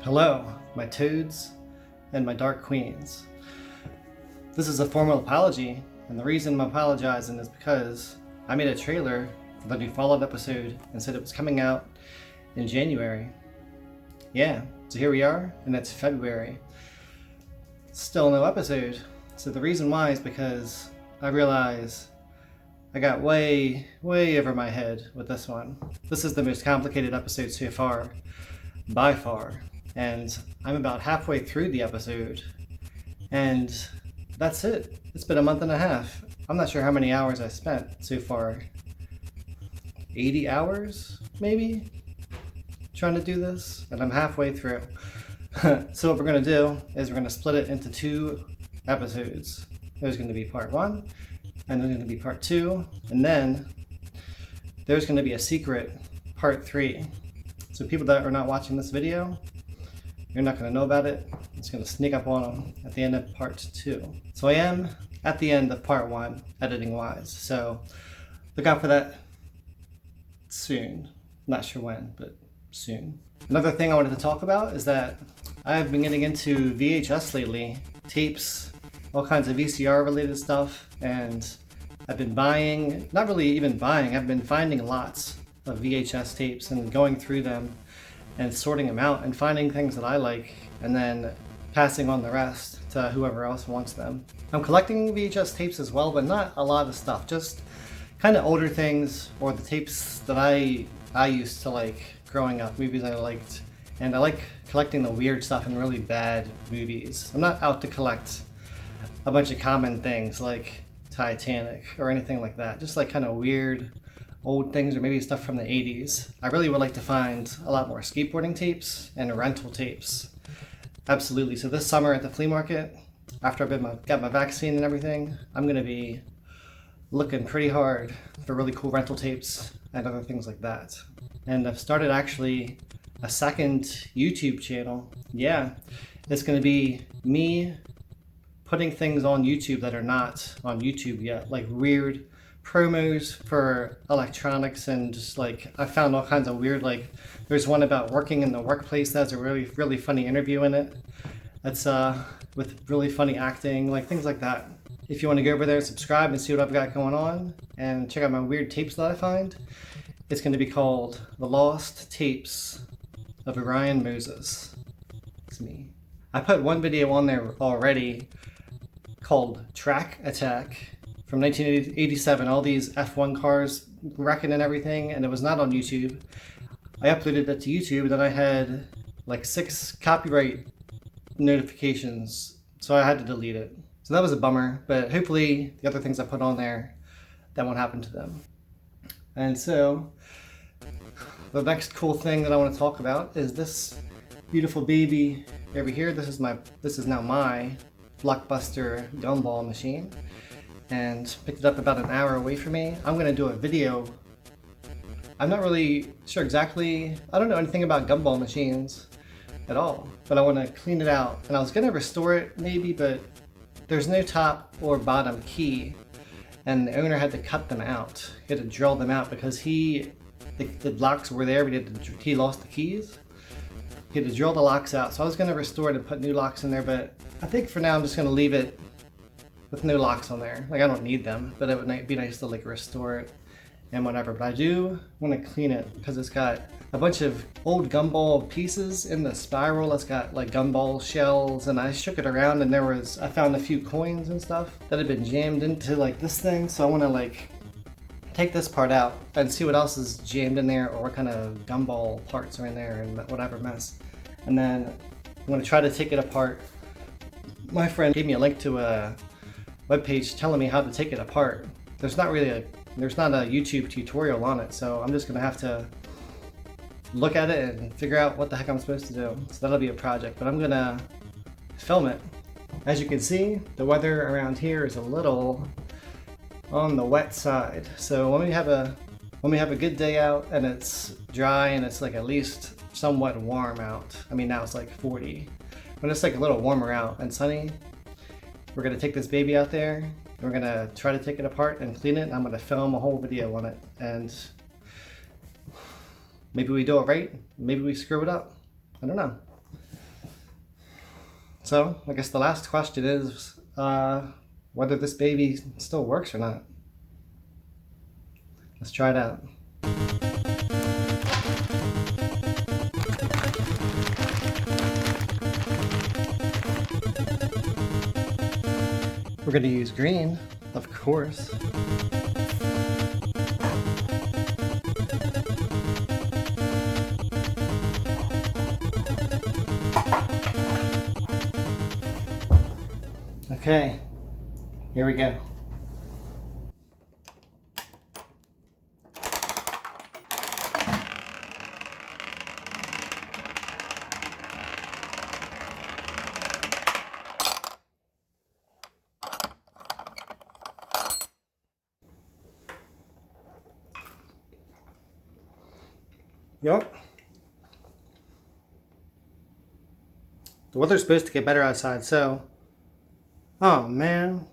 Hello, my toads and my dark queens. This is a formal apology, and the reason I'm apologizing is because I made a trailer for the new Fallout episode and said it was coming out in January. Yeah, so here we are, and it's February. Still no episode. So the reason why is because I realize I got way over my head with this one. This is the most complicated episode so far, by far. And I'm about halfway through the episode, and that's it. It's been a month and a half. I'm not sure how many hours I spent so far. 80 hours, maybe? Trying to do this, and I'm halfway through. So what we're gonna do is we're gonna split it into two episodes. There's gonna be part 1, and there's gonna be part 2, and then there's gonna be a secret part 3. So people that are not watching this video, you're not going to know about it. It's going to sneak up on them at the end of part 2. So I am at the end of part 1, editing wise. So look out for that soon. Not sure when, but soon. Another thing I wanted to talk about is that I've been getting into VHS lately. Tapes, all kinds of VCR related stuff. And I've been buying, not really even buying, I've been finding lots of VHS tapes and going through them and sorting them out and finding things that I like and then passing on the rest to whoever else wants them. I'm collecting VHS tapes as well, but not a lot of stuff, just kind of older things or the tapes that I used to like growing up, movies I liked. And I like collecting the weird stuff and really bad movies. I'm not out to collect a bunch of common things like Titanic or anything like that, just like kind of weird old things or maybe stuff from the 80s. I really would like to find a lot more skateboarding tapes and rental tapes. Absolutely. So this summer at the flea market, after I've got my vaccine and everything, I'm going to be looking pretty hard for really cool rental tapes and other things like that. And I've started actually a second YouTube channel. Yeah, it's going to be me putting things on YouTube that are not on YouTube yet, like weird promos for electronics, and just like I found all kinds of weird, like there's one about working in the workplace that has a really funny interview in it. That's with really funny acting, like things like that. If you want to go over there, subscribe and see what I've got going on and check out my weird tapes that I find. It's going to be called The Lost Tapes of Orion Moses. It's me. I put one video on there already called Track Attack from 1987, all these F1 cars wrecking and everything, and it was not on YouTube. I uploaded it to YouTube, and then I had like 6 copyright notifications, so I had to delete it. So that was a bummer, but hopefully the other things I put on there, that won't happen to them. And so the next cool thing that I want to talk about is this beautiful baby over here. This is now my Blockbuster Gumball Machine, and picked it up about an hour away from me. I'm going to do a video. I'm not really sure exactly, I don't know anything about gumball machines at all, but I want to clean it out. And I was going to restore it maybe, but there's no top or bottom key, and the owner had to cut them out. He had to drill them out because the locks were there, but he lost the keys. He had to drill the locks out. So I was going to restore it and put new locks in there, but I think for now I'm just going to leave it with no locks on there. Like I don't need them, but it would be nice to like restore it and whatever. But I do want to clean it because it's got a bunch of old gumball pieces in the spiral. It's got like gumball shells, and I shook it around and I found a few coins and stuff that had been jammed into like this thing. So I want to like take this part out and see what else is jammed in there or what kind of gumball parts are in there and whatever mess. And then I'm going to try to take it apart. My friend gave me a link to a webpage telling me how to take it apart. There's not a YouTube tutorial on it, so I'm just gonna have to look at it and figure out what the heck I'm supposed to do. So that'll be a project, but I'm gonna film it. As you can see, the weather around here is a little on the wet side. So when we have a good day out and it's dry and it's like at least somewhat warm out. I mean now it's like 40. When it's like a little warmer out and sunny, we're going to take this baby out there, and we're going to try to take it apart and clean it, and I'm going to film a whole video on it, and maybe we do it right, maybe we screw it up, I don't know. So I guess the last question is whether this baby still works or not. Let's try it out. We're going to use green, of course. Okay, here we go. Yup. The weather's supposed to get better outside, so... Oh man,